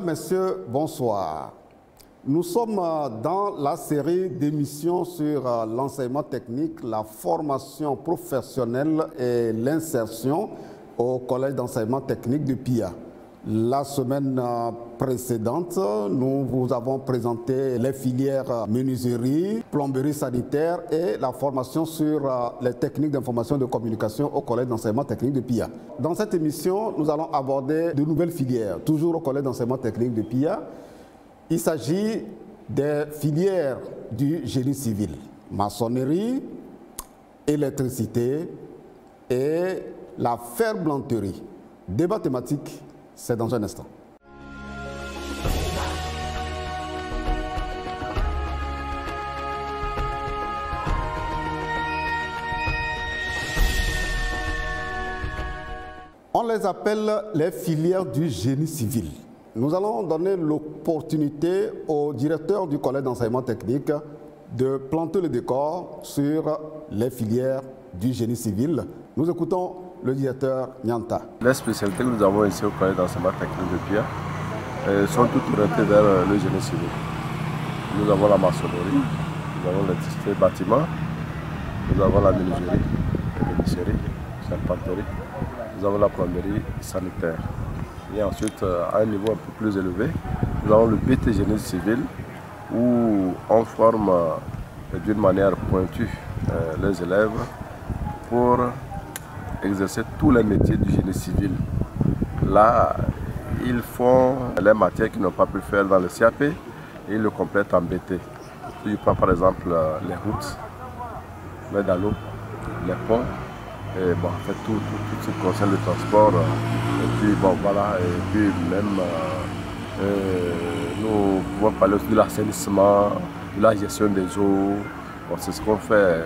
Messieurs, bonsoir. Nous sommes dans la série d'émissions sur l'enseignement technique, la formation professionnelle et l'insertion au Collège d'enseignement technique de Pia. La semaine précédente, nous vous avons présenté les filières menuiserie, plomberie sanitaire et la formation sur les techniques d'information et de communication au Collège d'enseignement technique de Pia. Dans cette émission, nous allons aborder de nouvelles filières, toujours au Collège d'enseignement technique de Pia. Il s'agit des filières du génie civil, maçonnerie, électricité et la ferblanterie. Débat thématique, c'est dans un instant. On les appelle les filières du génie civil. Nous allons donner l'opportunité au directeur du Collège d'enseignement technique de planter le décor sur les filières du génie civil. Nous écoutons le directeur Nyanta. Les spécialités que nous avons ici au Collège d'enseignement technique de Pia sont toutes orientées vers le génie civil. Nous avons la maçonnerie, nous avons l'électricité bâtiment, nous avons la menuiserie, l'épicerie, la charpenterie, nous avons la plomberie sanitaire. Et ensuite, à un niveau un peu plus élevé, nous avons le BT génie civil où on forme d'une manière pointue les élèves pour exercer tous les métiers du génie civil. Là, ils font les matières qu'ils n'ont pas pu faire dans le CAP et ils le complètent en BT. Si je prends par exemple les routes, les dallos, les ponts, et bon, en fait tout ce qui concerne le transport, et puis bon voilà, et puis même nous pouvons parler aussi de l'assainissement, de la gestion des eaux. Bon, c'est ce qu'on fait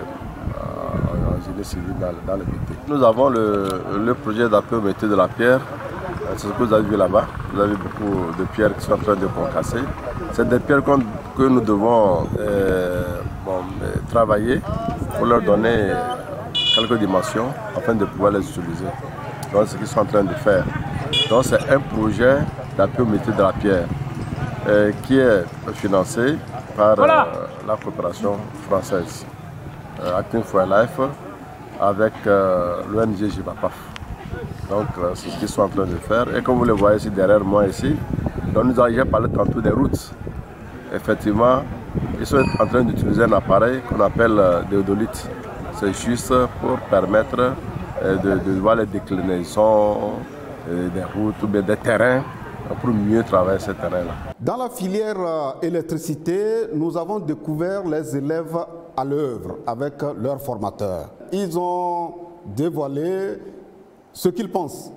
en génie civil dans le BT. Nous avons le projet d'appui au métier de la pierre. C'est ce que vous avez vu là-bas. Vous avez beaucoup de pierres qui sont en train de concasser. C'est des pierres que nous devons travailler pour leur donner quelques dimensions afin de pouvoir les utiliser. Donc c'est ce qu'ils sont en train de faire. Donc c'est un projet d'appui au métier de la pierre qui est financé par la coopération française Acting for Life avec l'ONG JIVAPAF. Donc c'est ce qu'ils sont en train de faire. Et comme vous le voyez ici derrière moi ici, donc nous avons parlé tantôt des routes. Effectivement, ils sont en train d'utiliser un appareil qu'on appelle déodolite. C'est juste pour permettre de voir les déclinaisons des routes ou bien des terrains pour mieux travailler ces terrains-là. Dans la filière électricité, nous avons découvert les élèves à l'œuvre avec leurs formateurs. Ils ont dévoilé ce qu'ils pensent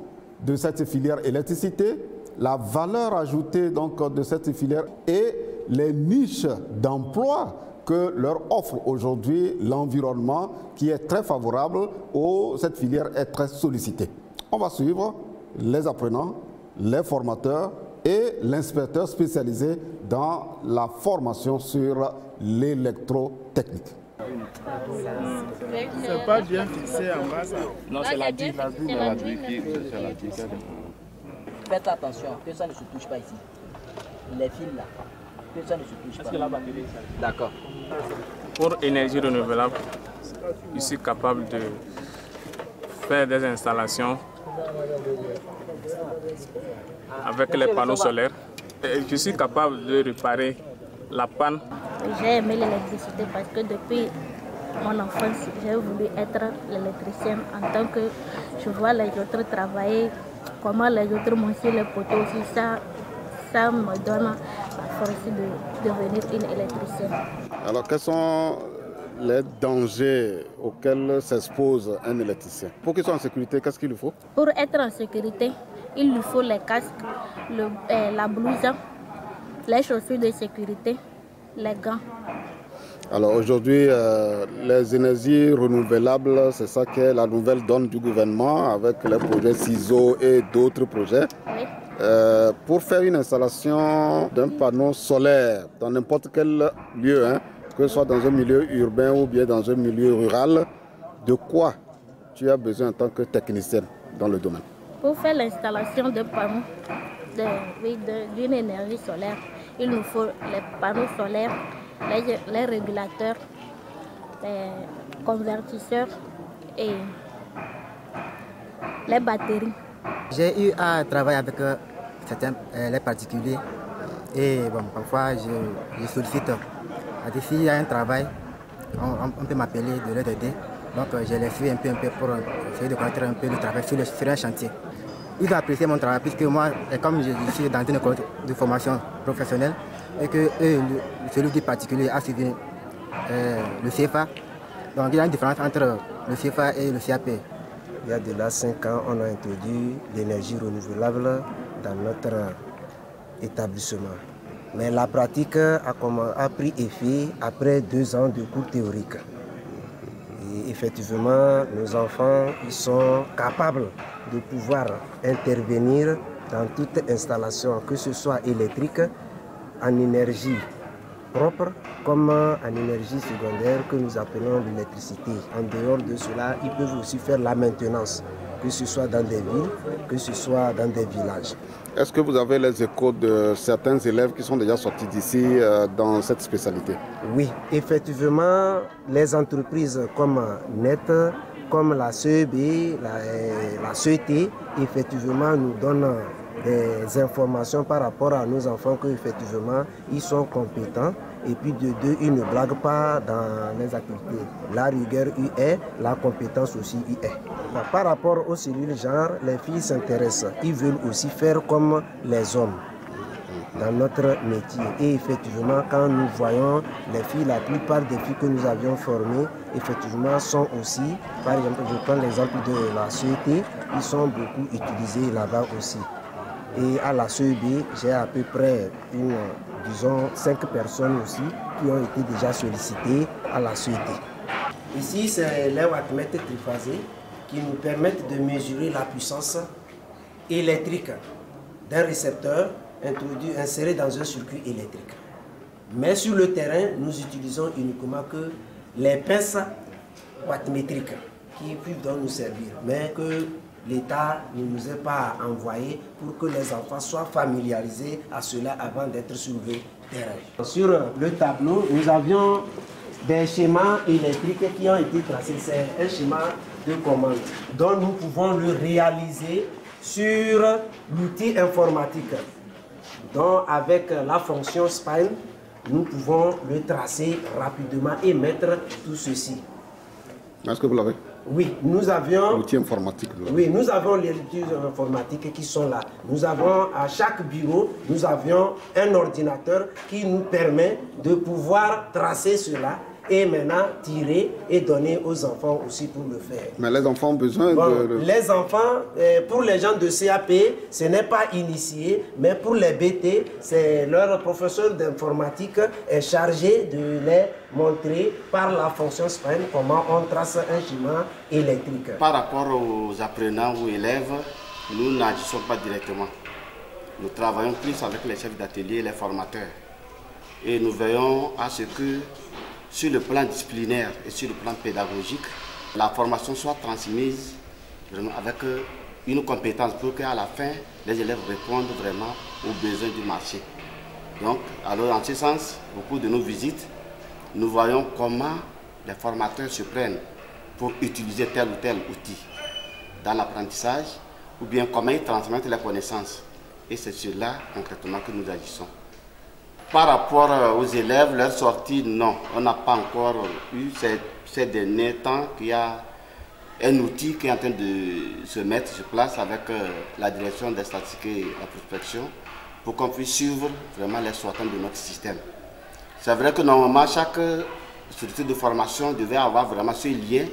de cette filière électricité, la valeur ajoutée donc de cette filière et les niches d'emploi que leur offre aujourd'hui l'environnement qui est très favorable où cette filière est très sollicitée. On va suivre les apprenants, les formateurs et l'inspecteur spécialisé dans la formation sur l'électrotechnique. C'est pas bien fixé en bas ça. Non, c'est la digue. Faites attention que ça ne se touche pas ici. Les fils là, que ça ne se touche pas. Est-ce que la batterie D'accord. Pour énergie renouvelable, je suis capable de faire des installations avec les panneaux solaires. Et je suis capable de réparer la panne. J'ai aimé l'électricité parce que depuis mon enfance, j'ai voulu être l'électricien en tant que je vois les autres travailler, comment les autres montent les poteaux aussi, ça me donne la force de devenir une électricienne. Alors quels sont les dangers auxquels s'expose un électricien? Pour qu'il soit en sécurité, qu'est-ce qu'il lui faut? Pour être en sécurité, il lui faut les casques, la blouse, les chaussures de sécurité, les gants. Alors aujourd'hui, les énergies renouvelables, c'est ça qui est la nouvelle donne du gouvernement avec les projets CISO et d'autres projets. Oui. Pour faire une installation d'un panneau solaire dans n'importe quel lieu, que ce soit dans un milieu urbain ou bien dans un milieu rural, de quoi tu as besoin en tant que technicienne dans le domaine? Pour faire l'installation d'un panneau, d'une énergie solaire. Il nous faut les panneaux solaires, les régulateurs, les convertisseurs et les batteries. J'ai eu à travailler avec certains les particuliers et bon, parfois je sollicite. S'il y a un travail, on peut m'appeler de leur aider. Donc je les suis un peu pour essayer de connaître un peu le travail sur un chantier. Ils ont apprécié mon travail puisque moi, comme je suis dans une école de formation professionnelle et que celui du particulier a suivi le CFA, donc il y a une différence entre le CFA et le CAP. Il y a de là 5 ans, on a introduit l'énergie renouvelable dans notre établissement. Mais la pratique a pris effet après 2 ans de cours théoriques. Et effectivement, nos enfants ils sont capables de pouvoir intervenir dans toute installation, que ce soit électrique, en énergie propre, comme en énergie secondaire que nous appelons l'électricité. En dehors de cela, ils peuvent aussi faire la maintenance, que ce soit dans des villes, que ce soit dans des villages. Est-ce que vous avez les échos de certains élèves qui sont déjà sortis d'ici dans cette spécialité? Oui, effectivement, les entreprises comme NET, comme la CEB, la CET, effectivement nous donnent des informations par rapport à nos enfants qu'effectivement ils sont compétents et puis de deux, ils ne blaguent pas dans les activités. La rigueur y est, la compétence aussi y est. Par rapport aux cellules genre, les filles s'intéressent. Ils veulent aussi faire comme les hommes dans notre métier. Et effectivement, quand nous voyons les filles, la plupart des filles que nous avions formées, effectivement, sont aussi, par exemple, je prends l'exemple de la CET, ils sont beaucoup utilisés là-bas aussi. Et à la CEB, j'ai à peu près disons 5 personnes aussi qui ont été déjà sollicitées à la CET. Ici, c'est les wattmètres triphasés qui nous permettent de mesurer la puissance électrique d'un récepteur inséré dans un circuit électrique. Mais sur le terrain, nous utilisons uniquement que les pinces wattmétriques qui peuvent nous servir, mais que l'État ne nous a pas envoyé pour que les enfants soient familiarisés à cela avant d'être sur le terrain. Sur le tableau, nous avions des schémas électriques qui ont été tracés. C'est un schéma de commande dont nous pouvons le réaliser sur l'outil informatique. Donc avec la fonction Spine, nous pouvons le tracer rapidement et mettre tout ceci. Est-ce que vous l'avez? Oui, nous avions l'outil informatique. Oui, nous avons les outils informatiques qui sont là. Nous avons à chaque bureau, nous avions un ordinateur qui nous permet de pouvoir tracer cela et maintenant tirer et donner aux enfants aussi pour le faire. Mais les enfants ont besoin de... Les enfants, pour les gens de CAP, ce n'est pas initié, mais pour les BT, c'est leur professeur d'informatique est chargé de les montrer par la fonction Spine comment on trace un schéma électrique. Par rapport aux apprenants ou élèves, nous n'agissons pas directement. Nous travaillons plus avec les chefs d'atelier et les formateurs. Et nous veillons à ce que sur le plan disciplinaire et sur le plan pédagogique, la formation soit transmise vraiment avec une compétence pour qu'à la fin, les élèves répondent vraiment aux besoins du marché. Donc, alors en ce sens, beaucoup de nos visites, nous voyons comment les formateurs se prennent pour utiliser tel ou tel outil dans l'apprentissage ou bien comment ils transmettent les connaissances. Et c'est cela concrètement que nous agissons. Par rapport aux élèves, leur sortie, non, on n'a pas encore eu ces derniers temps qu'il y a un outil qui est en train de se mettre sur place avec la direction des statistiques et la prospection pour qu'on puisse suivre vraiment les sortants de notre système. C'est vrai que normalement, chaque structure de formation devait avoir vraiment ce lien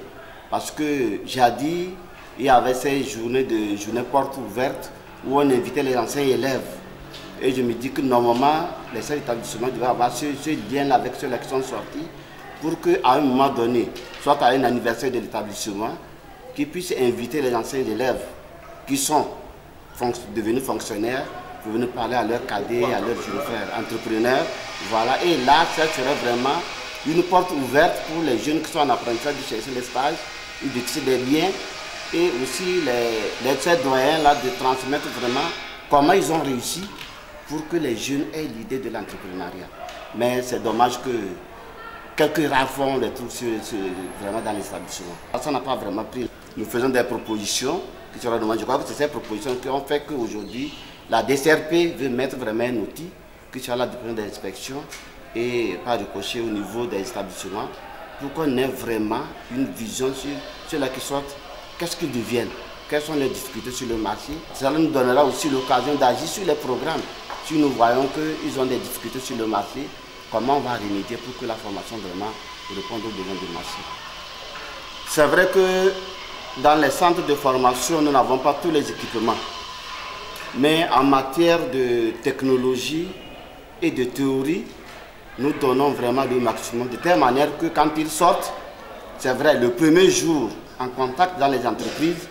parce que jadis, il y avait ces journées portes ouvertes où on invitait les anciens élèves. Et je me dis que normalement, les chefs d'établissement devaient avoir ce lien avec ceux qui sont sortis pour qu'à un moment donné, soit à un anniversaire de l'établissement, qu'ils puissent inviter les anciens élèves qui sont devenus fonctionnaires pour venir parler à leurs cadets, à leurs jeunes frères, entrepreneurs. Voilà. Et là, ça serait vraiment une porte ouverte pour les jeunes qui sont en apprentissage de chercher les stages, de tisser des liens et aussi les doyens là, de transmettre vraiment comment ils ont réussi pour que les jeunes aient l'idée de l'entrepreneuriat. Mais c'est dommage que quelques rares fonds les trouvent vraiment dans les établissements. Ça n'a pas vraiment pris. Nous faisons des propositions qui seront demandées. Je crois que c'est ces propositions qui ont fait qu'aujourd'hui, la DCRP veut mettre vraiment un outil qui sera là depuis l'inspection et par ricochet au niveau des établissements pour qu'on ait vraiment une vision sur la question, qu'est-ce qu'ils deviennent, quelles sont les difficultés sur le marché. Cela nous donnera aussi l'occasion d'agir sur les programmes. Si nous voyons qu'ils ont des difficultés sur le marché, comment on va remédier pour que la formation vraiment réponde aux besoins du marché. C'est vrai que dans les centres de formation, nous n'avons pas tous les équipements. Mais en matière de technologie et de théorie, nous donnons vraiment le maximum, de telle manière que quand ils sortent, c'est vrai, le premier jour en contact dans les entreprises,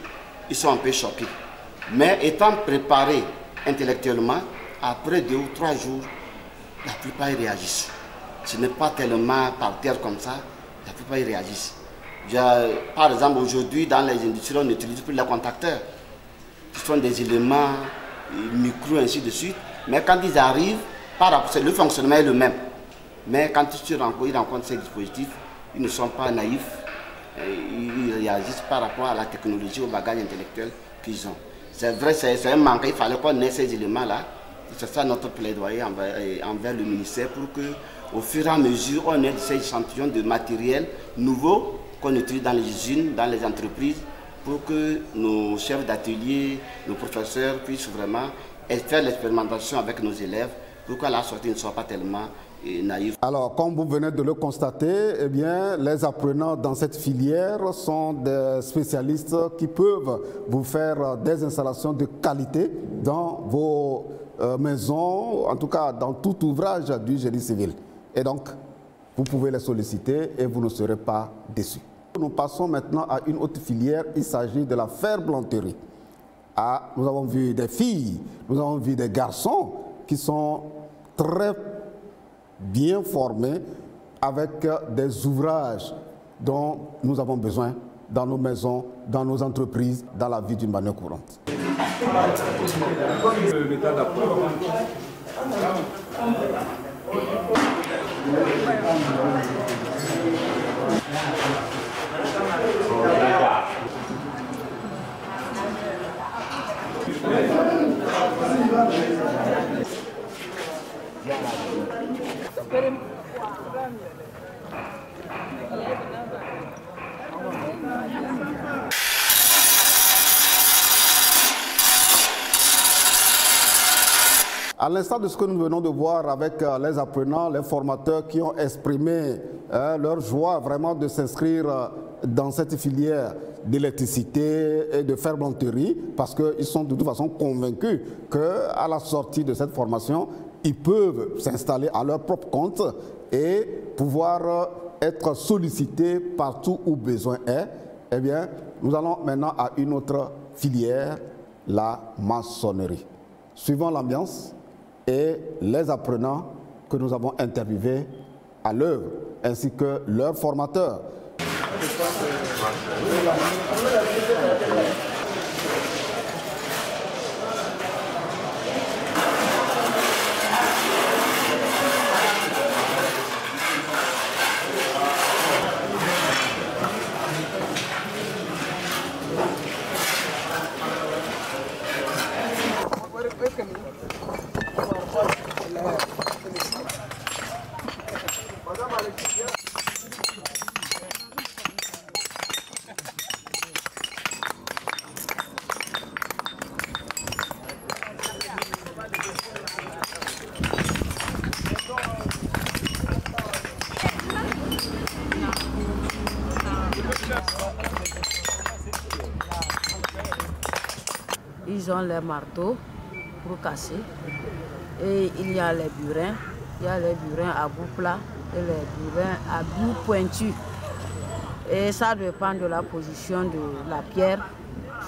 ils sont un peu choqués. Mais étant préparés intellectuellement, après 2 ou 3 jours, la plupart ils réagissent. Ce n'est pas tellement par terre comme ça, la plupart ils réagissent. Par exemple, aujourd'hui, dans les industries, on n'utilise plus les contacteurs. Ce sont des éléments micro, ainsi de suite. Mais quand ils arrivent, le fonctionnement est le même. Mais quand ils rencontrent ces dispositifs, ils ne sont pas naïfs. Ils réagissent par rapport à la technologie, au bagage intellectuel qu'ils ont. C'est vrai, c'est un manque. Il fallait qu'on ait ces éléments-là. C'est ça notre plaidoyer envers le ministère pour qu'au fur et à mesure, on ait ces échantillons de matériel nouveau qu'on utilise dans les usines, dans les entreprises, pour que nos chefs d'atelier, nos professeurs puissent vraiment faire l'expérimentation avec nos élèves, pour qu'à la sortie, ils ne soient pas tellement naïfs. Alors, comme vous venez de le constater, eh bien, les apprenants dans cette filière sont des spécialistes qui peuvent vous faire des installations de qualité dans vos maisons, en tout cas dans tout ouvrage du génie civil. Et donc, vous pouvez les solliciter et vous ne serez pas déçus. Nous passons maintenant à une autre filière, il s'agit de la ferblanterie. Nous avons vu des filles, nous avons vu des garçons qui sont très bien formés avec des ouvrages dont nous avons besoin dans nos maisons, dans nos entreprises, dans la vie d'une manière courante. À l'instar de ce que nous venons de voir avec les apprenants, les formateurs qui ont exprimé leur joie vraiment de s'inscrire dans cette filière d'électricité et de ferblanterie, parce qu'ils sont de toute façon convaincus qu'à la sortie de cette formation, ils peuvent s'installer à leur propre compte et pouvoir être sollicités partout où besoin est. Eh bien, nous allons maintenant à une autre filière, la maçonnerie. Suivant l'ambiance et les apprenants que nous avons interviewés à l'œuvre, ainsi que leurs formateurs. Ils ont les marteaux pour casser et il y a les burins. Il y a les burins à bout plat et les burins à bout pointu. Et ça dépend de la position de la pierre.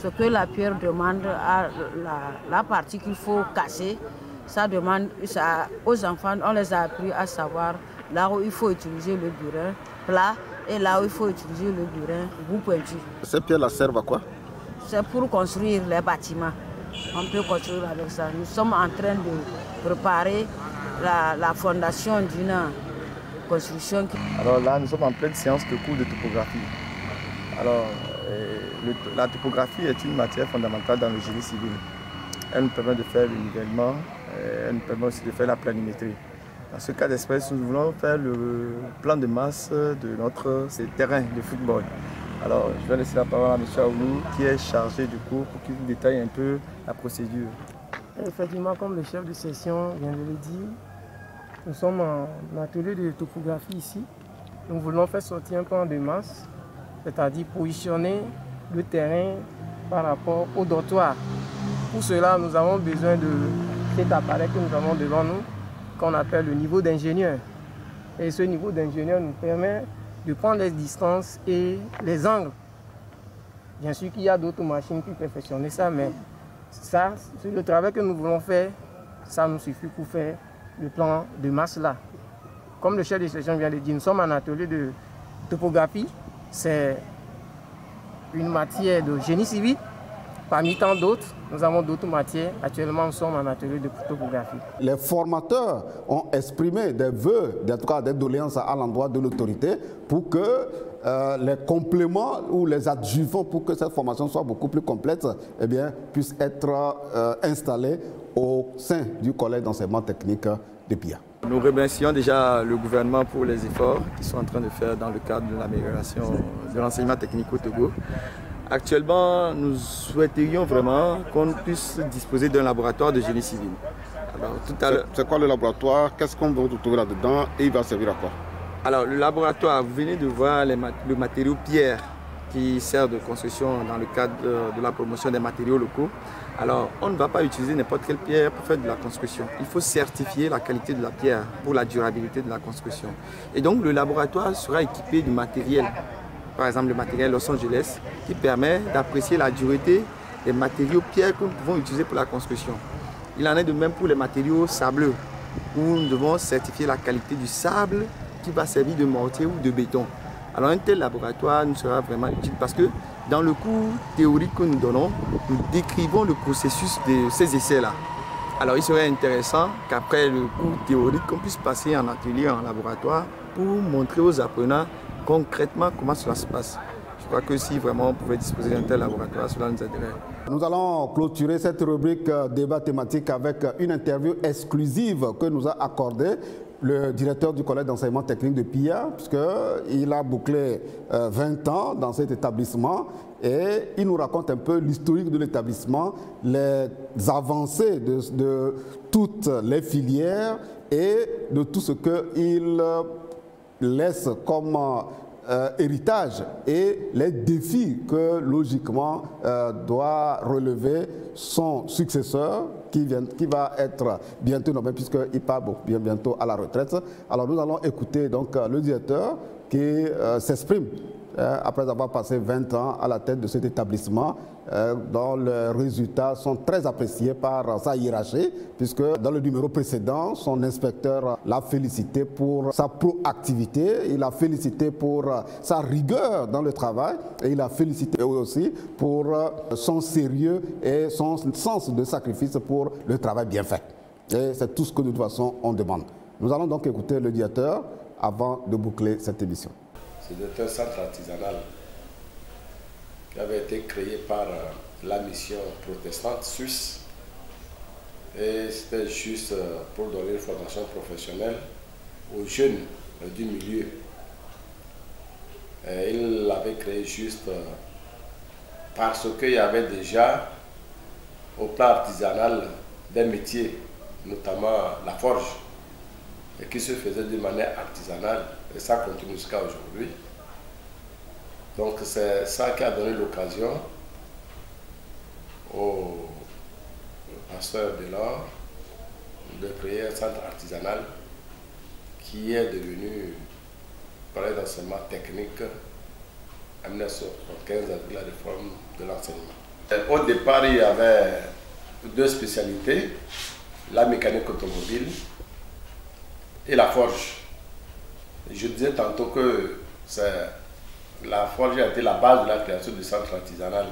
Ce que la pierre demande à la partie qu'il faut casser, ça demande aux enfants, on les a appris à savoir là où il faut utiliser le burin plat et là où il faut utiliser le burin bout pointu. Ces pierres-là servent à quoi? C'est pour construire les bâtiments. on peut construire avec ça. Nous sommes en train de préparer la fondation d'une construction. Alors là, nous sommes en pleine séance de cours de topographie. Alors, la topographie est une matière fondamentale dans le génie civil. Elle nous permet de faire le nivellement, elle nous permet aussi de faire la planimétrie. Dans ce cas d'espèce, nous voulons faire le plan de masse de notre terrain de football. Alors, je vais laisser la parole à M. Aoulou, qui est chargé du cours, pour qu'il vous détaille un peu la procédure. Effectivement, comme le chef de session vient de le dire, nous sommes en atelier de topographie ici. Nous voulons faire sortir un plan de masse, c'est-à-dire positionner le terrain par rapport au dortoir. Pour cela, nous avons besoin de cet appareil que nous avons devant nous, qu'on appelle le niveau d'ingénieur. Et ce niveau d'ingénieur nous permet de prendre les distances et les angles. Bien sûr qu'il y a d'autres machines qui perfectionnent ça, mais ça, c'est le travail que nous voulons faire, ça nous suffit pour faire le plan de masse là. Comme le chef de section vient de dire, nous sommes en atelier de topographie. C'est une matière de génie civil. Parmi tant d'autres, nous avons d'autres matières. Actuellement, nous sommes en atelier de topographie. Les formateurs ont exprimé des vœux, en tout cas des doléances à l'endroit de l'autorité pour que les compléments ou les adjuvants pour que cette formation soit beaucoup plus complète, eh bien, puissent être installés au sein du collège d'enseignement technique de PIA. Nous remercions déjà le gouvernement pour les efforts qu'ils sont en train de faire dans le cadre de l'amélioration de l'enseignement technique au Togo. Actuellement, nous souhaiterions vraiment qu'on puisse disposer d'un laboratoire de génie civil. C'est quoi le laboratoire? Qu'est-ce qu'on va retrouver là-dedans et il va servir à quoi? Alors, le laboratoire, vous venez de voir le matériau pierre qui sert de construction dans le cadre de la promotion des matériaux locaux. Alors, on ne va pas utiliser n'importe quelle pierre pour faire de la construction. Il faut certifier la qualité de la pierre pour la durabilité de la construction. Et donc, le laboratoire sera équipé du matériel. Par exemple, le matériel Los Angeles, qui permet d'apprécier la dureté des matériaux pierres que nous pouvons utiliser pour la construction. Il en est de même pour les matériaux sableux, où nous devons certifier la qualité du sable qui va servir de mortier ou de béton. Alors un tel laboratoire nous sera vraiment utile parce que dans le cours théorique que nous donnons, nous décrivons le processus de ces essais-là. Alors il serait intéressant qu'après le cours théorique, on puisse passer en atelier, en laboratoire, pour montrer aux apprenants concrètement comment cela se passe. Je crois que si vraiment on pouvait disposer d'un tel laboratoire, cela nous aiderait. Nous allons clôturer cette rubrique débat thématique avec une interview exclusive que nous a accordée le directeur du collège d'enseignement technique de PIA, puisqu'il a bouclé 20 ans dans cet établissement et il nous raconte un peu l'historique de l'établissement, les avancées de toutes les filières et de tout ce qu'il laisse comme héritage et les défis que logiquement doit relever son successeur qui va être bientôt nommé puisqu'il part bientôt à la retraite. Alors nous allons écouter donc le directeur qui s'exprime après avoir passé 20 ans à la tête de cet établissement dont les résultats sont très appréciés par sa hiérarchie puisque dans le numéro précédent, son inspecteur l'a félicité pour sa proactivité, il l'a félicité pour sa rigueur dans le travail et il l'a félicité aussi pour son sérieux et son sens de sacrifice pour le travail bien fait. Et c'est tout ce que de toute façon on demande. Nous allons donc écouter le directeur avant de boucler cette émission. C'est un centre artisanal qui avait été créé par la mission protestante suisse et c'était juste pour donner une formation professionnelle aux jeunes du milieu. Et il l'avait créé juste parce qu'il y avait déjà au plan artisanal des métiers, notamment la forge, et qui se faisait de manière artisanale et ça continue jusqu'à aujourd'hui. Donc c'est ça qui a donné l'occasion au pasteur Delors de créer un centre artisanal qui est devenu collège d'enseignement technique en 1975 avec la réforme de l'enseignement. Au départ, il y avait deux spécialités, la mécanique automobile et la forge. Je disais tantôt que la forge a été la base de la création du centre artisanal.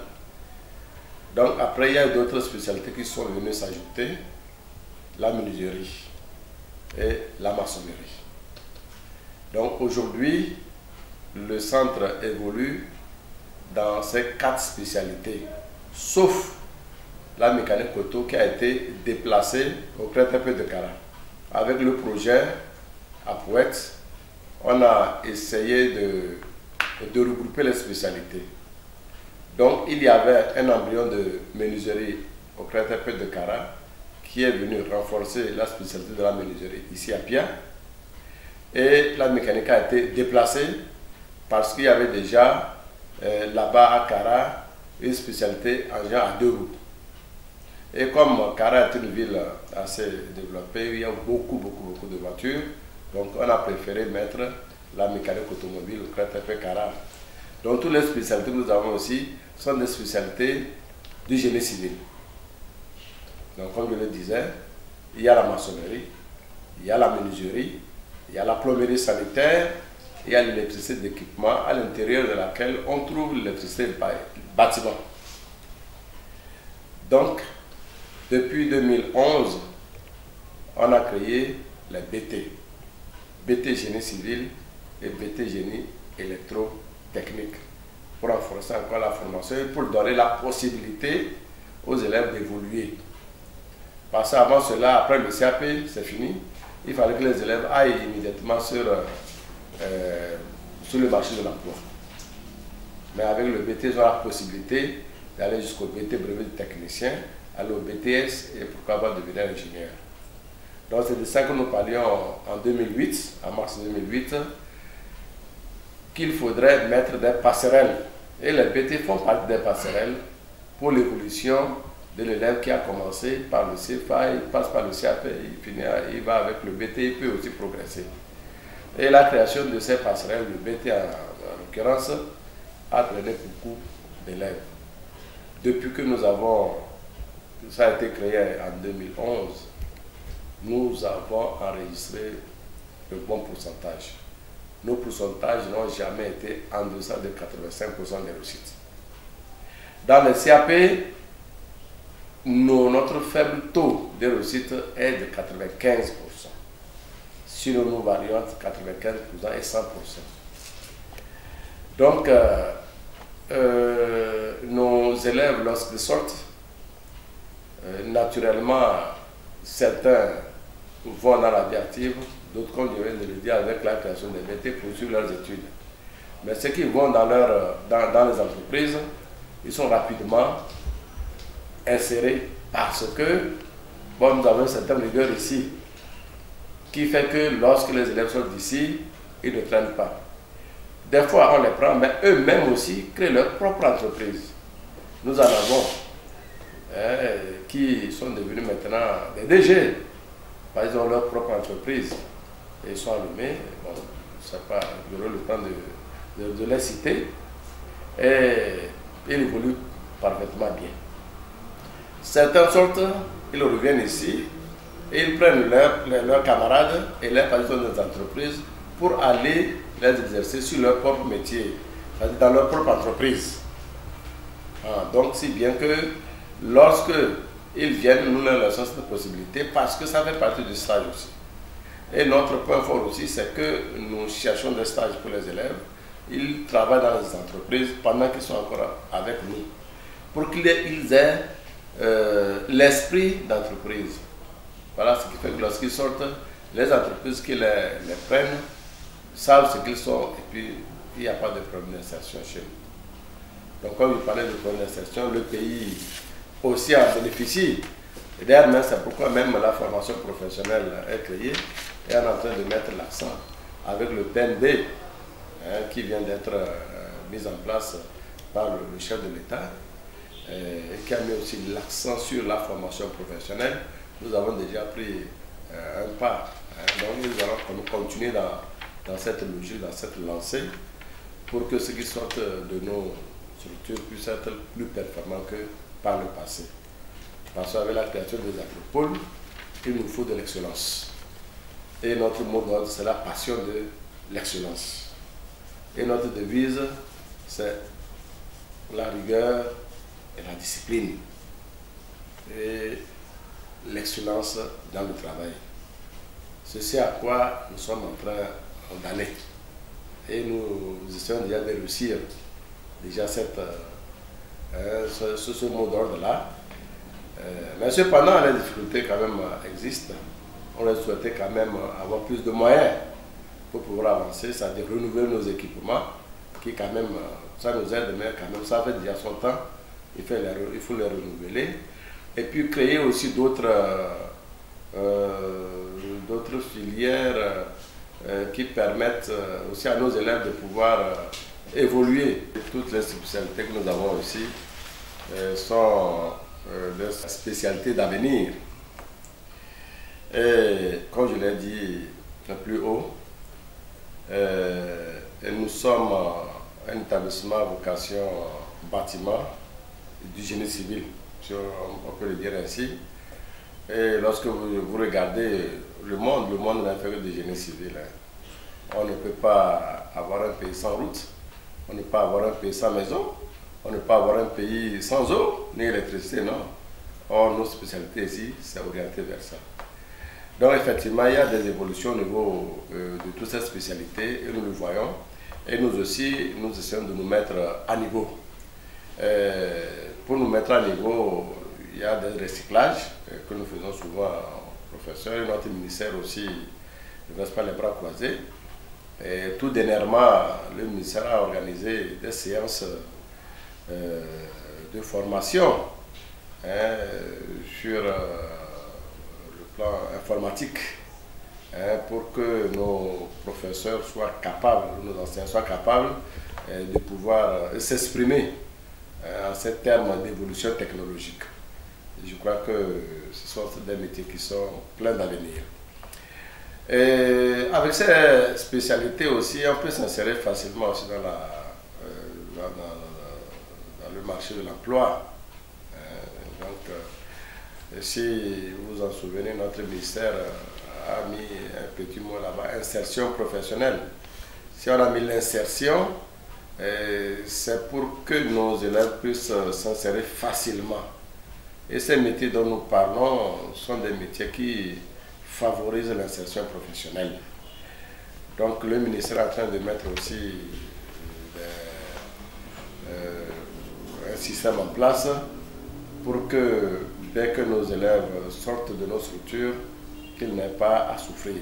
Donc après, il y a d'autres spécialités qui sont venues s'ajouter, la menuiserie et la maçonnerie. Donc aujourd'hui, le centre évolue dans ces 4 spécialités, sauf la mécanique auto qui a été déplacée au Créteil de Kara. Avec le projet à Pouette, on a essayé de regrouper les spécialités. Donc il y avait un embryon de menuiserie au Créteil de Kara qui est venu renforcer la spécialité de la menuiserie ici à Pia. Et la mécanique a été déplacée parce qu'il y avait déjà là-bas à Kara une spécialité engin à 2 roues. Et comme Kara est une ville assez développée, il y a beaucoup de voitures, donc on a préféré mettre la mécanique automobile au Créteil Kara. Donc toutes les spécialités que nous avons aussi sont des spécialités du génie civil. Donc comme je le disais, il y a la maçonnerie, il y a la menuiserie, il y a la plomberie sanitaire, il y a l'électricité d'équipement à l'intérieur de laquelle on trouve l'électricité bâtiment. Donc, depuis 2011, on a créé les BT. BT génie civil et BT génie électrotechnique pour renforcer encore la formation et pour donner la possibilité aux élèves d'évoluer. Parce qu'avant cela, après le CAP, c'est fini. Il fallait que les élèves aillent immédiatement sur le marché de l'emploi. Mais avec le BT, ils ont la possibilité d'aller jusqu'au BT brevet de technicien, aller au BTS et pourquoi pas devenir ingénieur. Donc c'est de ça que nous parlions en 2008, en mars 2008, qu'il faudrait mettre des passerelles. Et les BT font partie des passerelles pour l'évolution de l'élève qui a commencé par le CFA, il passe par le CAP, il va avec le BT, il peut aussi progresser. Et la création de ces passerelles, le BT en l'occurrence, a traîné beaucoup d'élèves. Depuis que nous avons, ça a été créé en 2011, nous avons enregistré le bon pourcentage. Nos pourcentages n'ont jamais été en deçà de 85% des réussites. Dans le CAP, notre faible taux de réussite est de 95%. Sinon, nous varions entre 95% et 100%. Donc, nos élèves, lorsqu'ils sortent, naturellement, certains vont dans la vie active, d'autres, comme je viens de le dire, avec la création des BT, poursuivent leurs études. Mais ceux qui vont dans les entreprises, ils sont rapidement insérés parce que, bon, nous avons une certaine rigueur ici, qui fait que lorsque les élèves sortent d'ici, ils ne traînent pas. Des fois, on les prend, mais eux-mêmes aussi créent leur propre entreprise. Nous en avons qui sont devenus maintenant des DG. Ils ont leur propre entreprise et ils sont allumés. Bon, je ne sais pas, j'aurai le temps de les citer. Et ils évoluent parfaitement bien. Certains sortent, ils reviennent ici et ils prennent leurs camarades et les parents des entreprises pour aller les exercer sur leur propre métier, dans leur propre entreprise. Donc, si bien que lorsque ils viennent, nous leur laissons cette possibilité parce que ça fait partie du stage aussi. Et notre point fort aussi, c'est que nous cherchons des stages pour les élèves. Ils travaillent dans les entreprises pendant qu'ils sont encore avec nous, pour qu'ils aient l'esprit d'entreprise. Voilà ce qui fait que lorsqu'ils sortent, les entreprises qui les prennent savent ce qu'ils sont et puis il n'y a pas de problème d'insertion chez nous. Donc comme je parlais de problème d'insertion, le pays aussi en bénéficie. Et d'ailleurs, c'est pourquoi même la formation professionnelle est créée et on est en train de mettre l'accent avec le PNB qui vient d'être mis en place par le chef de l'État et qui a mis aussi l'accent sur la formation professionnelle. Nous avons déjà pris un pas. Donc nous allons continuer dans cette logique, dans cette lancée, pour que ceux qui sortent de nos structures puissent être plus performants que par le passé. Parce qu'avec la création des agropoles, il nous faut de l'excellence. Et notre mot d'ordre, c'est la passion de l'excellence. Et notre devise, c'est la rigueur et la discipline et l'excellence dans le travail. C'est à quoi nous sommes en train d'aller. Et nous essayons déjà de réussir déjà ce mot d'ordre-là. Mais cependant, les difficultés quand même existent. On aurait souhaité quand même avoir plus de moyens pour pouvoir avancer, c'est-à-dire renouveler nos équipements, qui quand même, ça nous aide, mais quand même, ça fait déjà son temps, il faut les renouveler. Et puis créer aussi d'autres filières qui permettent aussi à nos élèves de pouvoir évoluer. Toutes les spécialités que nous avons ici sont des spécialités d'avenir. Et comme je l'ai dit plus haut, nous sommes un établissement à vocation bâtiment du génie civil, si on peut le dire ainsi. Et lorsque vous regardez le monde n'a fait que du génie civil. On ne peut pas avoir un pays sans route, on ne peut pas avoir un pays sans maison, on ne peut pas avoir un pays sans eau, ni électricité, non. Or, nos spécialités ici, c'est orienté vers ça. Donc, effectivement, il y a des évolutions au niveau de toutes ces spécialités, et nous le voyons. Et nous aussi, nous essayons de nous mettre à niveau. Pour nous mettre à niveau, il y a des recyclages que nous faisons souvent aux professeurs. Et notre ministère aussi ne reste pas les bras croisés. Et tout dernièrement, le ministère a organisé des séances de formation sur le plan informatique pour que nos professeurs soient capables, nos enseignants soient capables de pouvoir s'exprimer en ces termes d'évolution technologique. Je crois que ce sont des métiers qui sont pleins d'avenir. Avec ces spécialités aussi, on peut s'insérer facilement aussi dans le marché de l'emploi. Donc, si vous vous en souvenez, notre ministère a mis un petit mot là-bas, insertion professionnelle. Si on a mis l'insertion, c'est pour que nos élèves puissent s'insérer facilement. Et ces métiers dont nous parlons sont des métiers qui favorisent l'insertion professionnelle. Donc le ministère est en train de mettre aussi un système en place pour que dès que nos élèves sortent de nos structures, qu'ils n'aient pas à souffrir.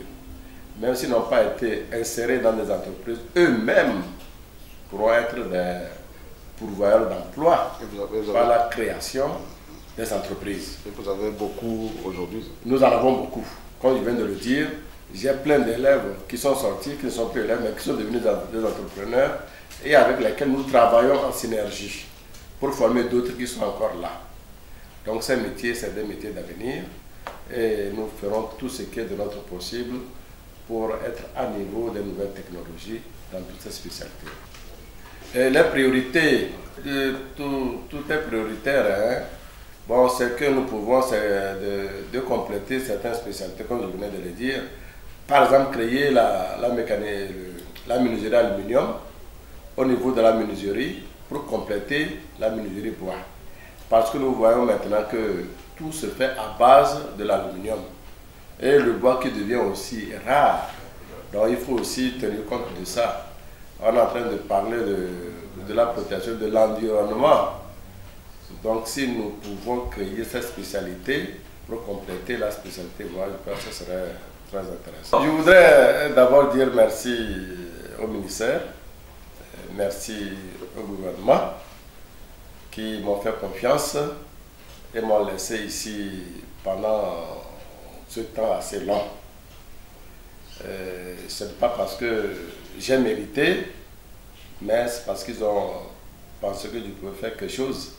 Même s'ils n'ont pas été insérés dans des entreprises, eux-mêmes pourront être des pourvoyeurs d'emploi par la création des entreprises. Et vous avez beaucoup aujourd'hui? Nous en avons beaucoup. Comme je viens de le dire, j'ai plein d'élèves qui sont sortis, qui ne sont plus élèves, mais qui sont devenus des entrepreneurs et avec lesquels nous travaillons en synergie pour former d'autres qui sont encore là. Donc ces métiers, c'est des métiers d'avenir et nous ferons tout ce qui est de notre possible pour être à niveau des nouvelles technologies dans toutes ces spécialités. Et les priorités, tout est prioritaire. Hein? Bon, ce que nous pouvons, c'est de compléter certaines spécialités, comme je venais de le dire. Par exemple, créer la menuiserie aluminium au niveau de la menuiserie pour compléter la menuiserie bois. Parce que nous voyons maintenant que tout se fait à base de l'aluminium. Et le bois qui devient aussi rare. Donc il faut aussi tenir compte de ça. On est en train de parler de la protection de l'environnement. Donc si nous pouvons créer cette spécialité pour compléter la spécialité bois, je pense que ce serait très intéressant. Je voudrais d'abord dire merci au ministère, merci au gouvernement qui m'ont fait confiance et m'ont laissé ici pendant ce temps assez long. Ce n'est pas parce que j'ai mérité, mais c'est parce qu'ils ont pensé que je pouvais faire quelque chose.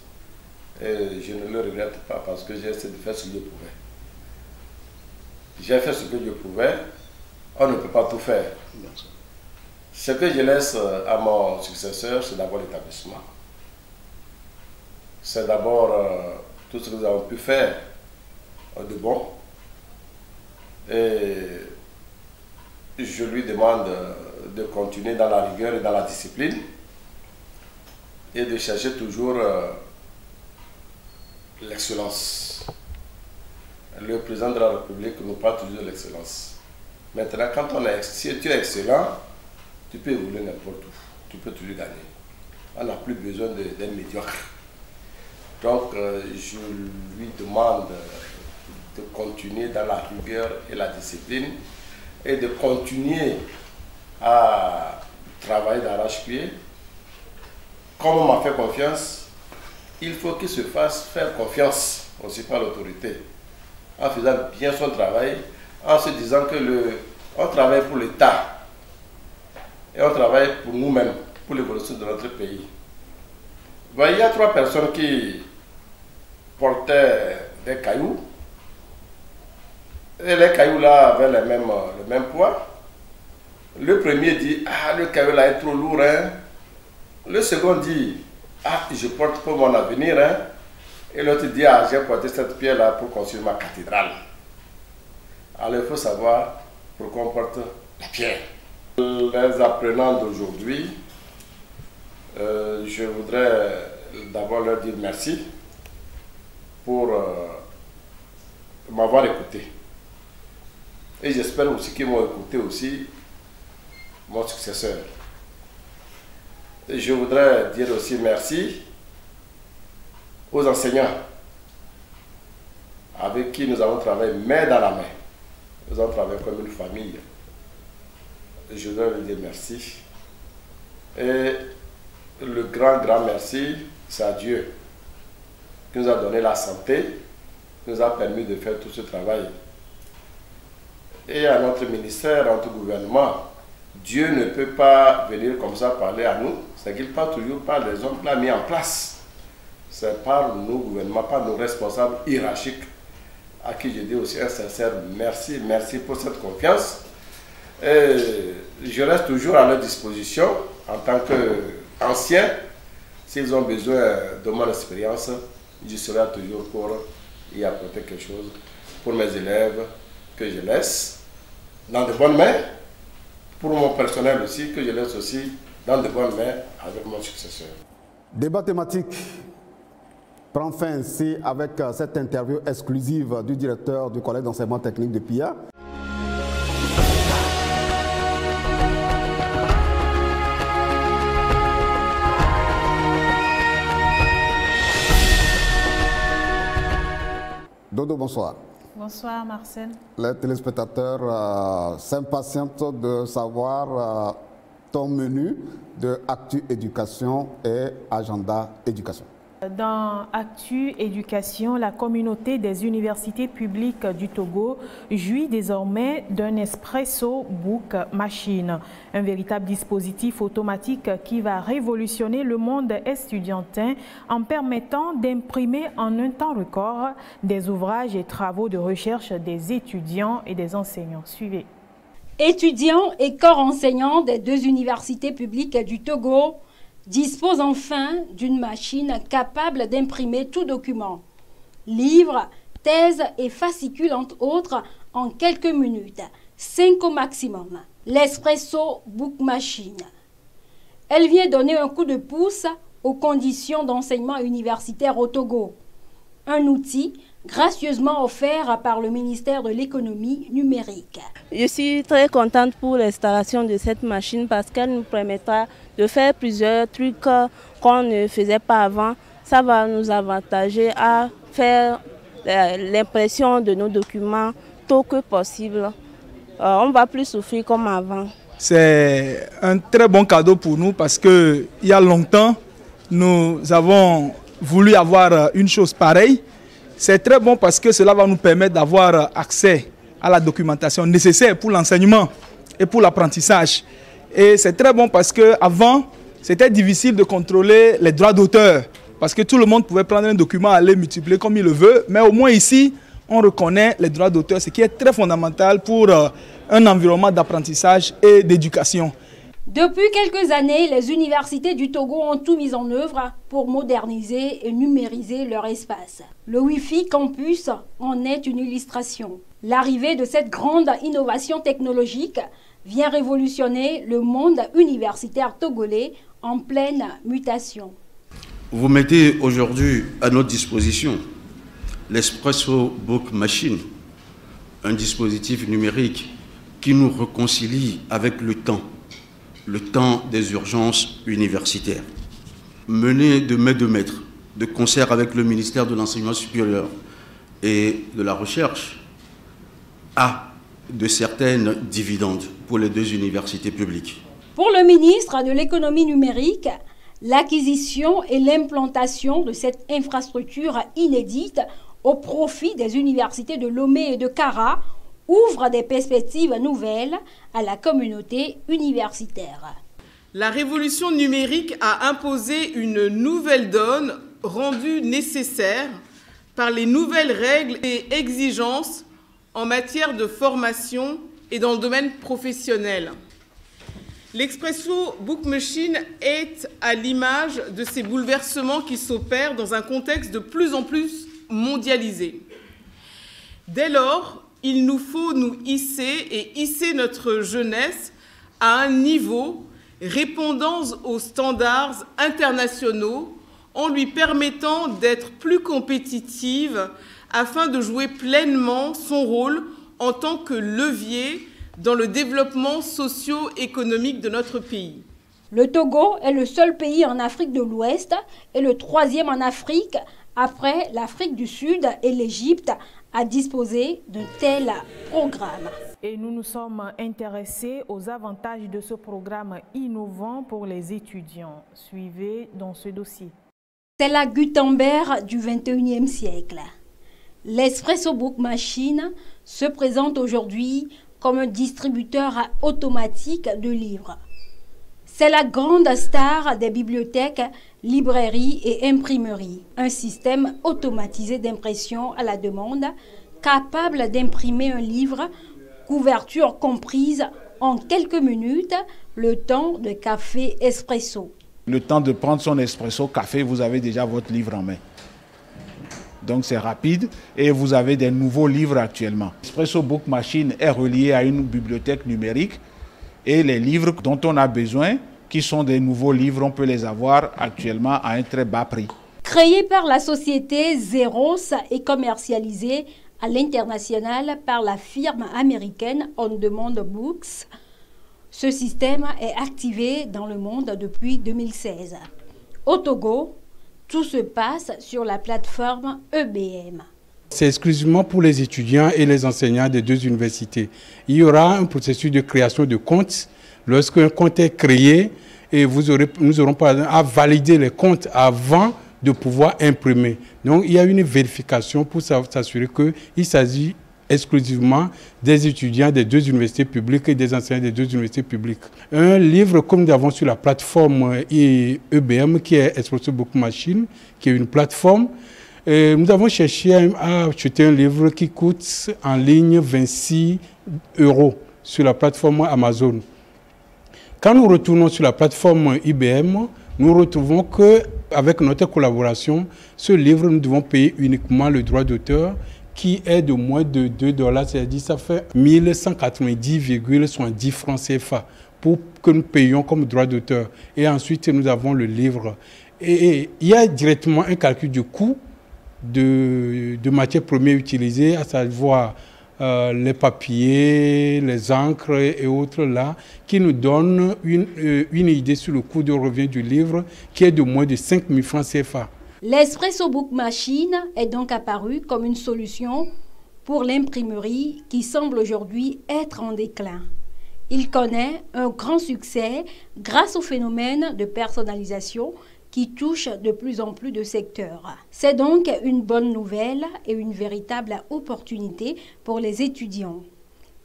Et je ne le regrette pas parce que j'ai essayé de faire ce que je pouvais. J'ai fait ce que je pouvais, on ne peut pas tout faire. Ce que je laisse à mon successeur, c'est d'abord l'établissement. C'est d'abord tout ce que nous avons pu faire de bon. Et je lui demande de continuer dans la rigueur et dans la discipline et de chercher toujours l'excellence. Le président de la République nous parle toujours de l'excellence. Maintenant, si tu es excellent, tu peux évoluer n'importe où. Tu peux toujours gagner. On n'a plus besoin d'un médiocre. Donc, je lui demande de continuer dans la rigueur et la discipline et de continuer à travailler d'arrache-pied. Comme on m'a fait confiance, il faut qu'il se fasse faire confiance aussi par l'autorité, en faisant bien son travail, en se disant que on travaille pour l'État et on travaille pour nous-mêmes, pour l'évolution de notre pays. Il y a 3 personnes qui portaient des cailloux, et les cailloux là avaient le même poids. Le premier dit, ah, le caillou là est trop lourd, hein. Le second dit, ah, je porte pour mon avenir, hein. Et l'autre dit, ah, j'ai porté cette pierre là pour construire ma cathédrale. Alors il faut savoir pourquoi on porte la pierre. Les apprenants d'aujourd'hui, je voudrais d'abord leur dire merci pour m'avoir écouté. Et j'espère aussi qu'ils m'ont écouté aussi mon successeur. Et je voudrais dire aussi merci aux enseignants avec qui nous avons travaillé main dans la main. Nous avons travaillé comme une famille. Et je voudrais leur dire merci. Et le grand merci, c'est à Dieu qui nous a donné la santé, qui nous a permis de faire tout ce travail. Et à notre ministère, à notre gouvernement, Dieu ne peut pas venir comme ça parler à nous, c'est qu'il parle toujours par les hommes là mis en place. C'est par nos gouvernements, par nos responsables hiérarchiques, à qui je dis aussi un sincère merci, merci pour cette confiance. Et je reste toujours à leur disposition en tant qu'ancien. S'ils ont besoin de mon expérience, je serai toujours pour y apporter quelque chose pour mes élèves que je laisse dans de bonnes mains, pour mon personnel aussi, que je laisse aussi dans de bonnes mains avec mon successeur. Débat thématique prend fin ainsi avec cette interview exclusive du directeur du Collège d'enseignement technique de Pia. Dodo, bonsoir. Bonsoir Marcel. Les téléspectateurs s'impatientent de savoir ton menu de Actu Éducation et Agenda Éducation. Dans Actu Éducation, la communauté des universités publiques du Togo jouit désormais d'un Espresso Book Machine, un véritable dispositif automatique qui va révolutionner le monde estudiantin en permettant d'imprimer en un temps record des ouvrages et travaux de recherche des étudiants et des enseignants. Suivez. Étudiants et corps enseignants des 2 universités publiques du Togo disposent enfin d'une machine capable d'imprimer tout document, livres, thèses et fascicules entre autres en quelques minutes, 5 au maximum. L'Espresso Book Machine. Elle vient donner un coup de pouce aux conditions d'enseignement universitaire au Togo. Un outil gracieusement offert par le ministère de l'économie numérique. Je suis très contente pour l'installation de cette machine parce qu'elle nous permettra de faire plusieurs trucs qu'on ne faisait pas avant. Ça va nous avantager à faire l'impression de nos documents tôt que possible. On ne va plus souffrir comme avant. C'est un très bon cadeau pour nous parce qu'il y a longtemps, nous avons voulu avoir une chose pareille. C'est très bon parce que cela va nous permettre d'avoir accès à la documentation nécessaire pour l'enseignement et pour l'apprentissage. Et c'est très bon parce qu'avant, c'était difficile de contrôler les droits d'auteur parce que tout le monde pouvait prendre un document, aller multiplier comme il le veut. Mais au moins ici, on reconnaît les droits d'auteur, ce qui est très fondamental pour un environnement d'apprentissage et d'éducation. Depuis quelques années, les universités du Togo ont tout mis en œuvre pour moderniser et numériser leur espace. Le Wi-Fi Campus en est une illustration. L'arrivée de cette grande innovation technologique vient révolutionner le monde universitaire togolais en pleine mutation. Vous mettez aujourd'hui à notre disposition l'Espresso Book Machine, un dispositif numérique qui nous réconcilie avec le temps des urgences universitaires. Mené de main de maître, de concert avec le ministère de l'Enseignement supérieur et de la Recherche, a de certaines dividendes pour les deux universités publiques. Pour le ministre de l'économie numérique, l'acquisition et l'implantation de cette infrastructure inédite au profit des universités de Lomé et de Kara ouvre des perspectives nouvelles à la communauté universitaire. La révolution numérique a imposé une nouvelle donne rendue nécessaire par les nouvelles règles et exigences en matière de formation et dans le domaine professionnel. L'Espresso Book Machine est à l'image de ces bouleversements qui s'opèrent dans un contexte de plus en plus mondialisé. Dès lors, il nous faut nous hisser et hisser notre jeunesse à un niveau répondant aux standards internationaux en lui permettant d'être plus compétitive afin de jouer pleinement son rôle en tant que levier dans le développement socio-économique de notre pays. Le Togo est le seul pays en Afrique de l'Ouest et le troisième en Afrique après l'Afrique du Sud et l'Égypte à disposer d'un tel programme. Et nous nous sommes intéressés aux avantages de ce programme innovant pour les étudiants. Suivez dans ce dossier. C'est la Gutenberg du XXIe siècle. L'Espresso Book Machine se présente aujourd'hui comme un distributeur automatique de livres. C'est la grande star des bibliothèques, librairies et imprimeries. Un système automatisé d'impression à la demande, capable d'imprimer un livre, couverture comprise, en quelques minutes, le temps de café espresso. Le temps de prendre son espresso café, vous avez déjà votre livre en main. Donc c'est rapide et vous avez des nouveaux livres actuellement. Espresso Book Machine est relié à une bibliothèque numérique et les livres dont on a besoin, qui sont des nouveaux livres, on peut les avoir actuellement à un très bas prix. Créé par la société Xerox et commercialisé à l'international par la firme américaine On Demand Books, ce système est activé dans le monde depuis 2016. Au Togo, tout se passe sur la plateforme EBM. C'est exclusivement pour les étudiants et les enseignants des deux universités. Il y aura un processus de création de comptes. Lorsqu'un compte est créé, et nous aurons par exemple à valider les comptes avant de pouvoir imprimer. Donc il y a une vérification pour s'assurer qu'il s'agit exclusivement des étudiants des deux universités publiques et des enseignants des deux universités publiques. Un livre comme nous avons sur la plateforme EBM qui est Espresso Book Machine, qui est une plateforme. Nous avons cherché à acheter un livre qui coûte en ligne 26 € sur la plateforme Amazon. Quand nous retournons sur la plateforme IBM, nous retrouvons qu'avec notre collaboration, ce livre, nous devons payer uniquement le droit d'auteur qui est de moins de 2 $, c'est-à-dire ça fait 1190,70 francs CFA pour que nous payions comme droit d'auteur. Et ensuite, nous avons le livre. Et il y a directement un calcul du coût de matières premières utilisées, à savoir les papiers, les encres et autres là, qui nous donnent une idée sur le coût de revient du livre qui est de moins de 5 000 francs CFA. L'Espresso Book Machine est donc apparu comme une solution pour l'imprimerie qui semble aujourd'hui être en déclin. Il connaît un grand succès grâce au phénomène de personnalisation qui touche de plus en plus de secteurs. C'est donc une bonne nouvelle et une véritable opportunité pour les étudiants.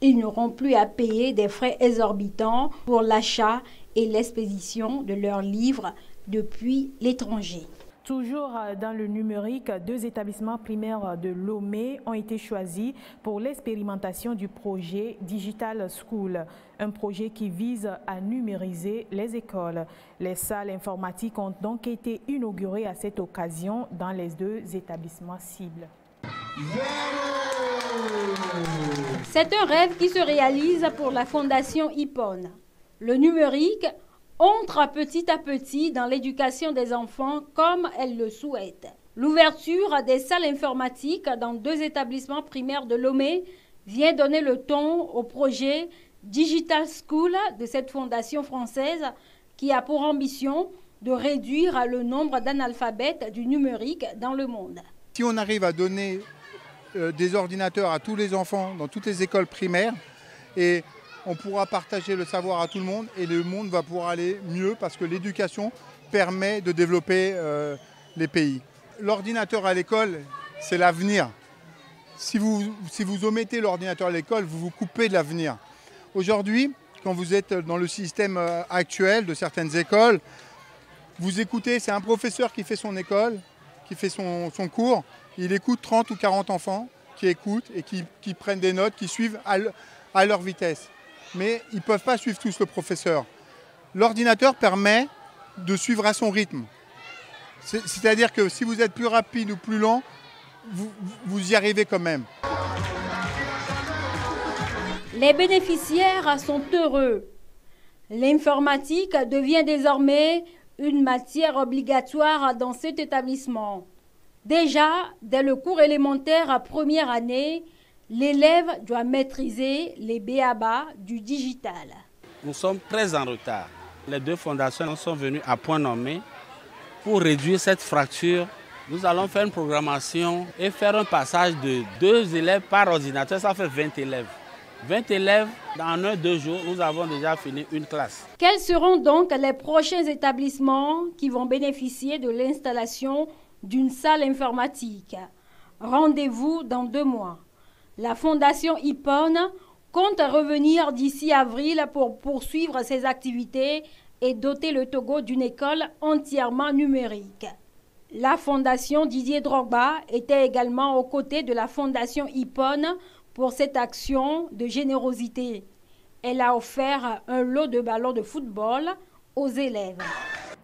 Ils n'auront plus à payer des frais exorbitants pour l'achat et l'expédition de leurs livres depuis l'étranger. Toujours dans le numérique, 2 établissements primaires de Lomé ont été choisis pour l'expérimentation du projet Digital School, un projet qui vise à numériser les écoles. Les salles informatiques ont donc été inaugurées à cette occasion dans les 2 établissements cibles. C'est un rêve qui se réalise pour la Fondation IPON. Le numérique entre petit à petit dans l'éducation des enfants comme elle le souhaite. L'ouverture des salles informatiques dans 2 établissements primaires de Lomé vient donner le ton au projet Digital School de cette fondation française qui a pour ambition de réduire le nombre d'analphabètes du numérique dans le monde. Si on arrive à donner des ordinateurs à tous les enfants dans toutes les écoles primaires, et on pourra partager le savoir à tout le monde et le monde va pouvoir aller mieux parce que l'éducation permet de développer les pays. L'ordinateur à l'école, c'est l'avenir. Si vous omettez l'ordinateur à l'école, vous vous coupez de l'avenir. Aujourd'hui, quand vous êtes dans le système actuel de certaines écoles, vous écoutez, c'est un professeur qui fait son école, qui fait son cours, il écoute 30 ou 40 enfants qui écoutent et qui prennent des notes, qui suivent à leur vitesse. Mais ils ne peuvent pas suivre tous le professeur. L'ordinateur permet de suivre à son rythme. C'est-à-dire que si vous êtes plus rapide ou plus lent, vous y arrivez quand même. Les bénéficiaires sont heureux. L'informatique devient désormais une matière obligatoire dans cet établissement. Déjà, dès le cours élémentaire première année, l'élève doit maîtriser les b.a.-ba du digital. Nous sommes très en retard. Les 2 fondations sont venues à point nommé. Pour réduire cette fracture, nous allons faire une programmation et faire un passage de 2 élèves par ordinateur. Ça fait 20 élèves. 20 élèves, dans 1-2 jours, nous avons déjà fini une classe. Quels seront donc les prochains établissements qui vont bénéficier de l'installation d'une salle informatique? Rendez-vous dans 2 mois. La Fondation IPON compte revenir d'ici avril pour poursuivre ses activités et doter le Togo d'une école entièrement numérique. La Fondation Didier Drogba était également aux côtés de la Fondation IPON pour cette action de générosité. Elle a offert un lot de ballons de football aux élèves.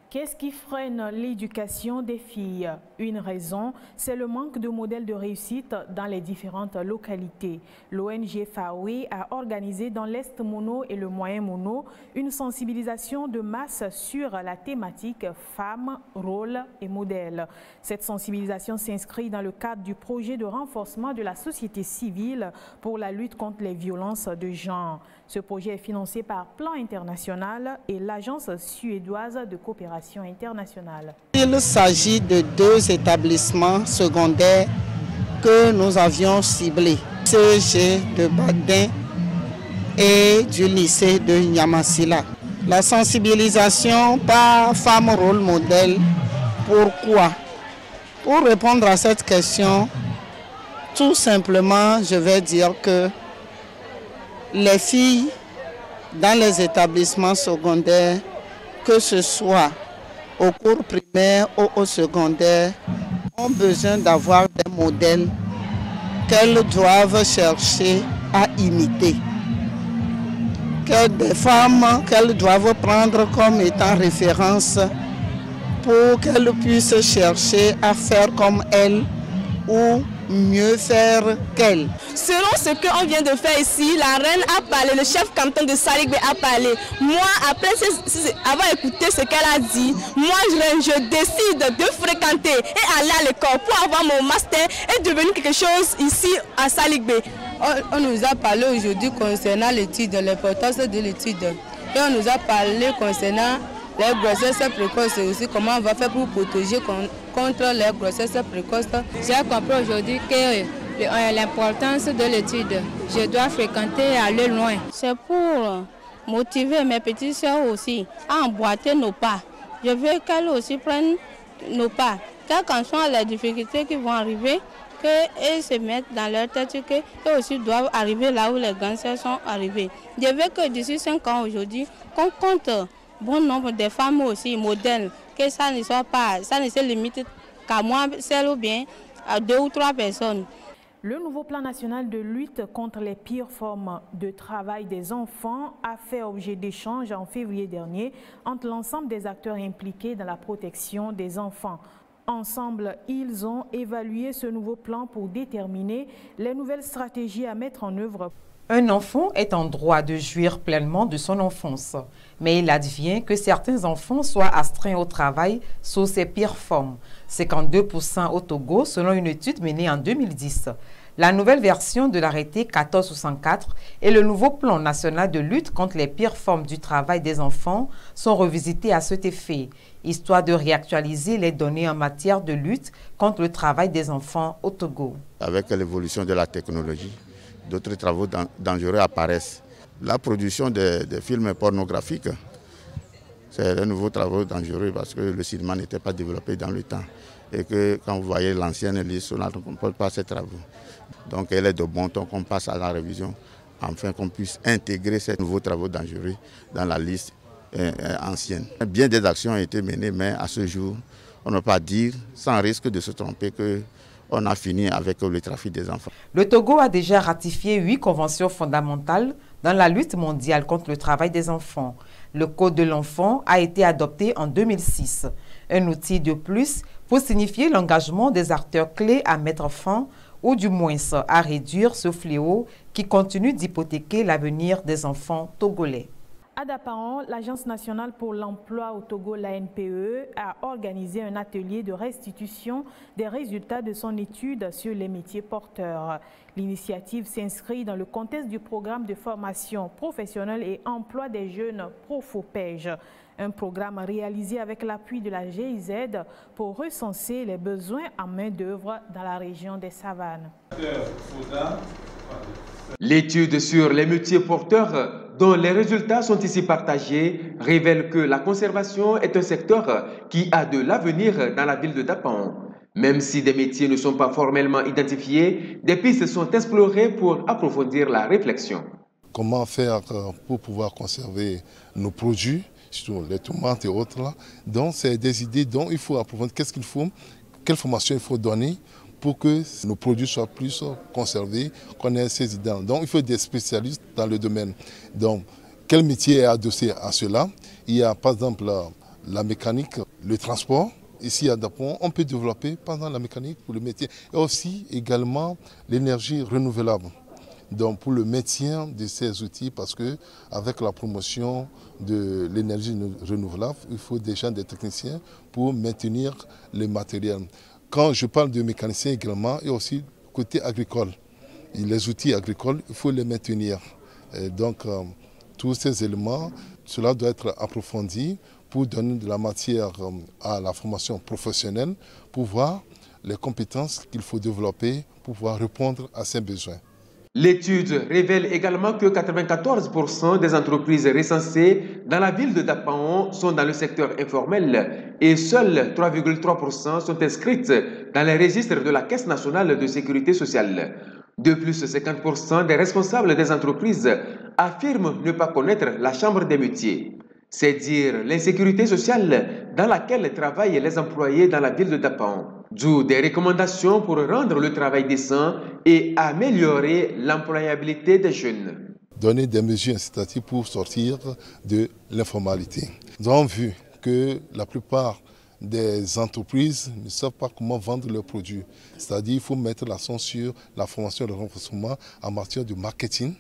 Qu'est-ce qui freine l'éducation des filles? Une raison, c'est le manque de modèles de réussite dans les différentes localités. L'ONG FAWE a organisé dans l'Est Mono et le Moyen Mono une sensibilisation de masse sur la thématique femmes, rôles et modèles. Cette sensibilisation s'inscrit dans le cadre du projet de renforcement de la société civile pour la lutte contre les violences de genre. Ce projet est financé par Plan International et l'Agence suédoise de coopération internationale. Il s'agit de 2 établissements secondaires que nous avions ciblés. CG de Badin et du lycée de Nyamasila. La sensibilisation par femme rôle modèle, pourquoi? Pour répondre à cette question, tout simplement, je vais dire que les filles dans les établissements secondaires, que ce soit au cours primaire ou au secondaire, ont besoin d'avoir des modèles qu'elles doivent chercher à imiter. Que des femmes qu'elles doivent prendre comme étant référence pour qu'elles puissent chercher à faire comme elles ou mieux faire qu'elle. Selon ce qu'on vient de faire ici, la reine a parlé, le chef canton de Saligbe a parlé. Moi, après avoir écouté ce qu'elle a dit, moi je décide de fréquenter et aller à l'école pour avoir mon master et devenir quelque chose ici à Saligbe. On nous a parlé aujourd'hui concernant l'étude, l'importance de l'étude. Et on nous a parlé concernant les grossesses précoces et aussi comment on va faire pour protéger contre les grossesses précoces. J'ai compris aujourd'hui que l'importance de l'étude, je dois fréquenter et aller loin. C'est pour motiver mes petites soeurs aussi à emboîter nos pas. Je veux qu'elles aussi prennent nos pas. Quelles qu'en soient les difficultés qui vont arriver, qu'elles se mettent dans leur tête qu'elles aussi doivent arriver là où les grands sœurs sont arrivées. Je veux que d'ici 5 ans aujourd'hui, qu'on compte bon nombre de femmes aussi, modèles, que ça ne soit pas, ça ne se limite qu'à moi seule ou bien à 2 ou 3 personnes. Le nouveau plan national de lutte contre les pires formes de travail des enfants a fait objet d'échanges en février dernier entre l'ensemble des acteurs impliqués dans la protection des enfants. Ensemble, ils ont évalué ce nouveau plan pour déterminer les nouvelles stratégies à mettre en œuvre. Un enfant est en droit de jouir pleinement de son enfance, mais il advient que certains enfants soient astreints au travail sous ses pires formes, 52% au Togo selon une étude menée en 2010. La nouvelle version de l'arrêté 1464 et le nouveau plan national de lutte contre les pires formes du travail des enfants sont revisités à cet effet, histoire de réactualiser les données en matière de lutte contre le travail des enfants au Togo. Avec l'évolution de la technologie, d'autres travaux dangereux apparaissent. La production des films pornographiques, c'est un nouveau travail dangereux parce que le cinéma n'était pas développé dans le temps. Et que quand vous voyez l'ancienne liste sonore, on ne comprend pas ces travaux. Donc il est de bon ton qu'on passe à la révision, afin qu'on puisse intégrer ces nouveaux travaux dangereux dans la liste ancienne. Bien des actions ont été menées, mais à ce jour, on ne peut pas dire, sans risque de se tromper, qu'on a fini avec le trafic des enfants. Le Togo a déjà ratifié 8 conventions fondamentales dans la lutte mondiale contre le travail des enfants. Le Code de l'enfant a été adopté en 2006, un outil de plus pour signifier l'engagement des acteurs clés à mettre fin ou du moins à réduire ce fléau qui continue d'hypothéquer l'avenir des enfants togolais. À Dapaon, l'Agence nationale pour l'emploi au Togo, l'ANPE, a organisé un atelier de restitution des résultats de son étude sur les métiers porteurs. L'initiative s'inscrit dans le contexte du programme de formation professionnelle et emploi des jeunes Profopej, un programme réalisé avec l'appui de la GIZ pour recenser les besoins en main-d'œuvre dans la région des Savanes. L'étude sur les métiers porteurs, dont les résultats sont ici partagés, révèle que la conservation est un secteur qui a de l'avenir dans la ville de Dapaon. Même si des métiers ne sont pas formellement identifiés, des pistes sont explorées pour approfondir la réflexion. Comment faire pour pouvoir conserver nos produits, surtout les tomates et autres là. Donc c'est des idées dont il faut approfondir. Qu'est-ce qu'il faut, quelle formation il faut donner pour que nos produits soient plus conservés, qu'on ait ces idées. Donc il faut des spécialistes dans le domaine. Donc quel métier est adossé à cela? Il y a par exemple la mécanique, le transport. Ici à Dapaon, on peut développer pendant la mécanique pour le métier. Et aussi également l'énergie renouvelable. Donc pour le maintien de ces outils, parce qu'avec la promotion de l'énergie renouvelable, il faut déjà des techniciens pour maintenir les matériels. Quand je parle de mécaniciens également, il y a aussi côté agricole. Et les outils agricoles, il faut les maintenir. Et donc tous ces éléments, cela doit être approfondi pour donner de la matière à la formation professionnelle, pour voir les compétences qu'il faut développer pour pouvoir répondre à ces besoins. L'étude révèle également que 94% des entreprises recensées dans la ville de Dapaon sont dans le secteur informel et seuls 3,3% sont inscrites dans les registres de la Caisse nationale de sécurité sociale. De plus, 50% des responsables des entreprises affirment ne pas connaître la chambre des métiers. C'est dire l'insécurité sociale dans laquelle travaillent les employés dans la ville de Dapaon. D'où des recommandations pour rendre le travail décent et améliorer l'employabilité des jeunes. Donner des mesures incitatives pour sortir de l'informalité. Nous avons vu que la plupart des entreprises ne savent pas comment vendre leurs produits. C'est-à-dire qu'il faut mettre l'accent sur la formation et le renforcement en matière de marketing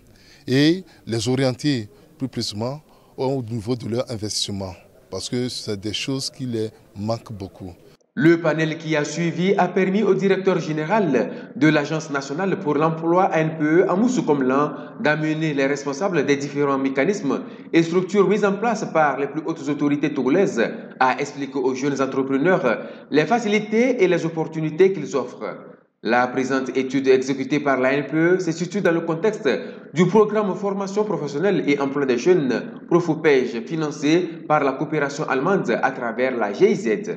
et les orienter plus précisément au niveau de leur investissement, parce que c'est des choses qui les manquent beaucoup. Le panel qui a suivi a permis au directeur général de l'Agence nationale pour l'emploi ANPE, Amoussou Komlan, d'amener les responsables des différents mécanismes et structures mises en place par les plus hautes autorités togolaises à expliquer aux jeunes entrepreneurs les facilités et les opportunités qu'ils offrent. La présente étude exécutée par l'ANPE se situe dans le contexte du programme Formation professionnelle et emploi des jeunes Profopej financé par la coopération allemande à travers la GIZ.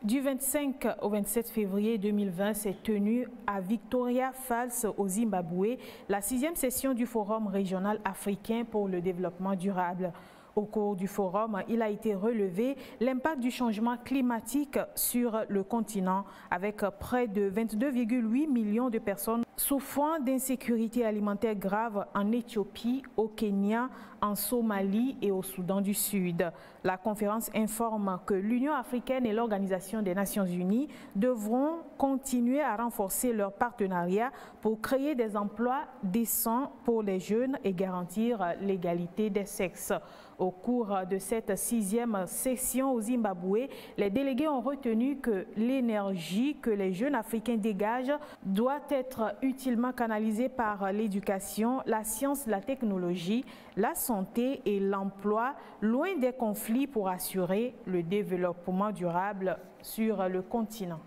Du 25 au 27 février 2020 s'est tenue à Victoria Falls au Zimbabwe la 6e session du Forum régional africain pour le développement durable. Au cours du forum, il a été relevé l'impact du changement climatique sur le continent avec près de 22,8 millions de personnes souffrant d'insécurité alimentaire grave en Éthiopie, au Kenya, en Somalie et au Soudan du Sud. La conférence informe que l'Union africaine et l'Organisation des Nations Unies devront continuer à renforcer leur partenariat pour créer des emplois décents pour les jeunes et garantir l'égalité des sexes. Au cours de cette 6e session au Zimbabwe, les délégués ont retenu que l'énergie que les jeunes africains dégagent doit être utilement canalisée par l'éducation, la science, la technologie, la santé et l'emploi, loin des conflits pour assurer le développement durable sur le continent.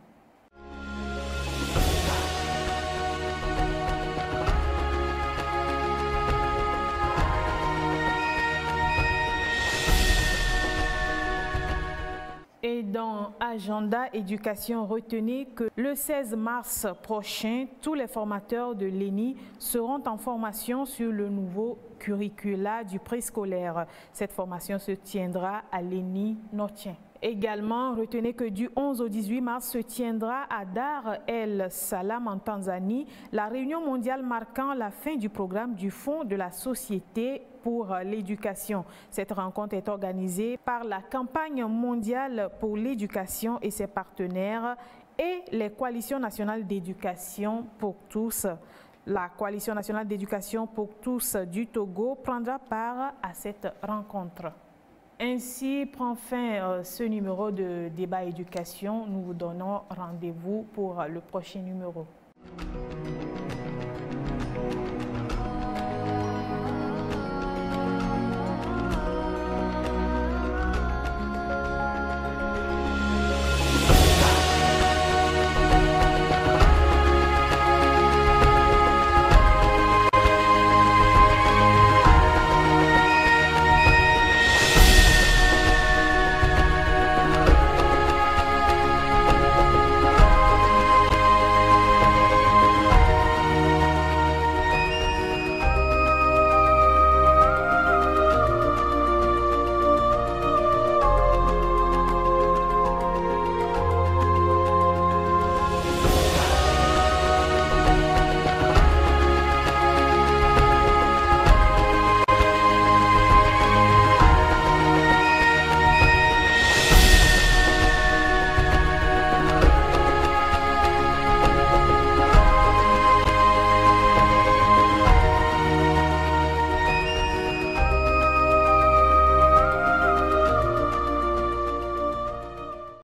Et dans Agenda Éducation, retenez que le 16 mars prochain, tous les formateurs de l'ENI seront en formation sur le nouveau curricula du préscolaire. Cette formation se tiendra à l'ENI Notien. Également, retenez que du 11 au 18 mars se tiendra à Dar el Salam en Tanzanie la réunion mondiale marquant la fin du programme du Fonds de la Société pour l'éducation. Cette rencontre est organisée par la Campagne mondiale pour l'éducation et ses partenaires et les coalitions nationales d'éducation pour tous. La Coalition nationale d'éducation pour tous du Togo prendra part à cette rencontre. Ainsi prend fin ce numéro de débat éducation. Nous vous donnons rendez-vous pour le prochain numéro.